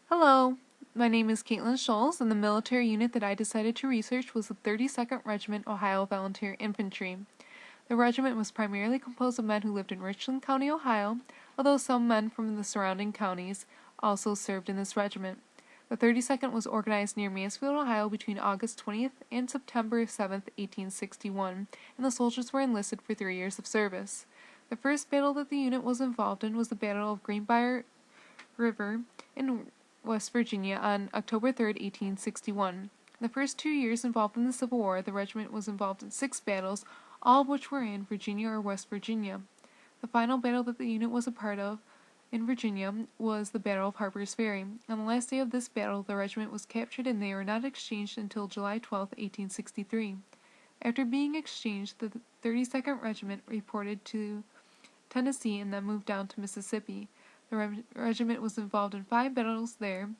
Hello, my name is Caitlin Scholes, and the military unit that I decided to research was the 32nd Regiment Ohio Volunteer Infantry. The regiment was primarily composed of men who lived in Richland County, Ohio, although some men from the surrounding counties also served in this regiment. The 32nd was organized near Mansfield, Ohio between August 20th and September 7th, 1861, and the soldiers were enlisted for 3 years of service. The first battle that the unit was involved in was the Battle of Greenbrier River in West Virginia on October 3, 1861. The first 2 years involved in the Civil War, the regiment was involved in 6 battles, all of which were in Virginia or West Virginia. The final battle that the unit was a part of in Virginia was the Battle of Harper's Ferry. On the last day of this battle, the regiment was captured and they were not exchanged until July 12, 1863. After being exchanged, the 32nd Regiment reported to Tennessee and then moved down to Mississippi. The regiment was involved in 5 battles there,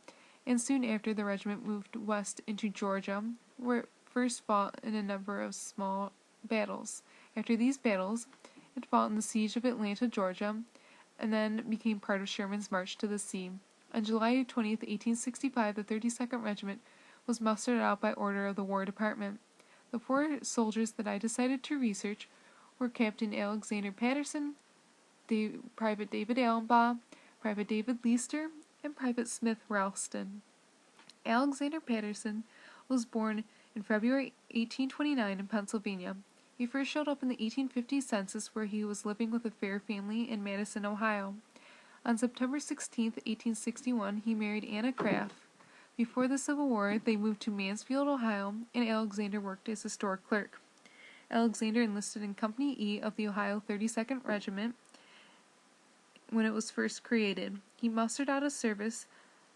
and soon after the regiment moved west into Georgia, where it first fought in a number of small battles. After these battles, it fought in the siege of Atlanta, Georgia, and then became part of Sherman's march to the sea. On July 20th, 1865, the 32nd Regiment was mustered out by order of the War Department. The 4 soldiers that I decided to research were Captain Alexander Patterson, Private David Allenbaugh, Private David Leister, and Private Smith Ralston. Alexander Patterson was born in February 1829 in Pennsylvania. He first showed up in the 1850 census where he was living with a fair family in Madison, Ohio. On September 16, 1861, he married Anna Craft. Before the Civil War, they moved to Mansfield, Ohio, and Alexander worked as a store clerk. Alexander enlisted in Company E of the Ohio 32nd Regiment when it was first created. He mustered out of service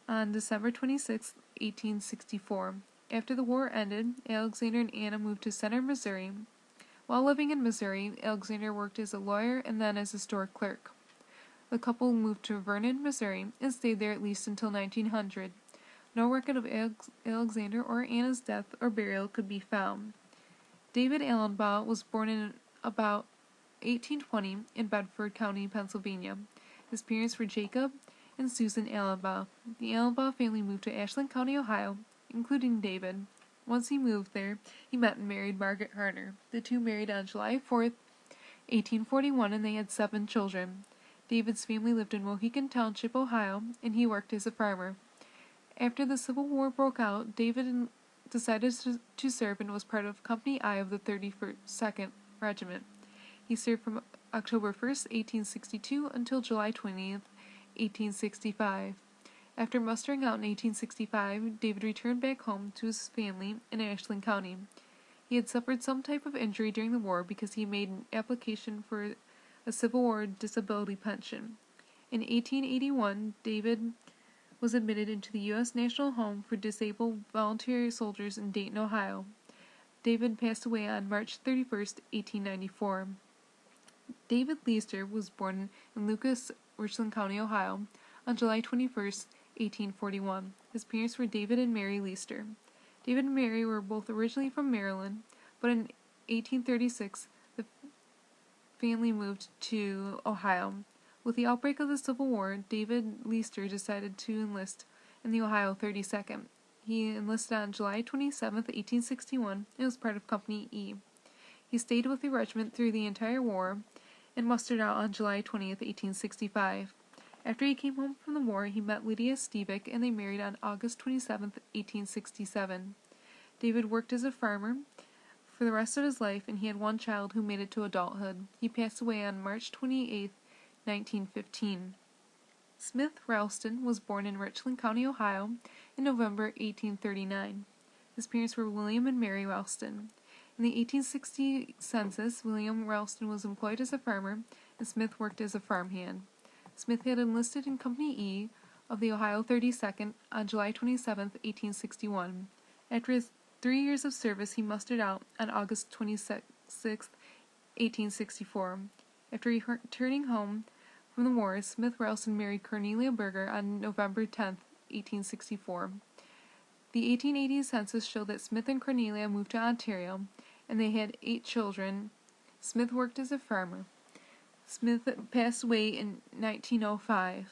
on December 26, 1864. After the war ended, Alexander and Anna moved to Center, Missouri. While living in Missouri, Alexander worked as a lawyer and then as a store clerk. The couple moved to Vernon, Missouri, and stayed there at least until 1900. No record of Alexander or Anna's death or burial could be found. David Allenbaugh was born in about 1820 in Bedford County, Pennsylvania. His parents were Jacob and Susan Allenbaugh. The Allenbaugh family moved to Ashland County, Ohio, including David. Once he moved there, he met and married Margaret Harner. The two married on July 4th, 1841, and they had 7 children. David's family lived in Mohican Township, Ohio, and he worked as a farmer. After the Civil War broke out, David decided to serve and was part of Company I of the 32nd Regiment. He served from October 1st, 1862 until July 20th, 1865. After mustering out in 1865, David returned back home to his family in Ashland County. He had suffered some type of injury during the war because he made an application for a Civil War disability pension. In 1881, David was admitted into the U.S. National Home for Disabled Volunteer Soldiers in Dayton, Ohio. David passed away on March 31st, 1894. David Leister was born in Lucas, Richland County, Ohio, on July 21st, 1841. His parents were David and Mary Leister. David and Mary were both originally from Maryland, but in 1836 the family moved to Ohio. With the outbreak of the Civil War, David Leister decided to enlist in the Ohio 32nd. He enlisted on July 27, 1861, and was part of Company E. He stayed with the regiment through the entire war and mustered out on July 20, 1865. After he came home from the war, he met Lydia Stevick, and they married on August 27, 1867. David worked as a farmer for the rest of his life, and he had 1 child who made it to adulthood. He passed away on March 28, 1915. Smith Ralston was born in Richland County, Ohio, in November 1839. His parents were William and Mary Ralston. In the 1860 census, William Ralston was employed as a farmer, and Smith worked as a farmhand. Smith had enlisted in Company E of the Ohio 32nd on July 27, 1861. After his 3 years of service, he mustered out on August 26, 1864. After returning home from the war, Smith Ralston married Cornelia Berger on November 10, 1864. The 1880 census showed that Smith and Cornelia moved to Ontario, and they had 8 children. Smith worked as a farmer. Smith passed away in 1905.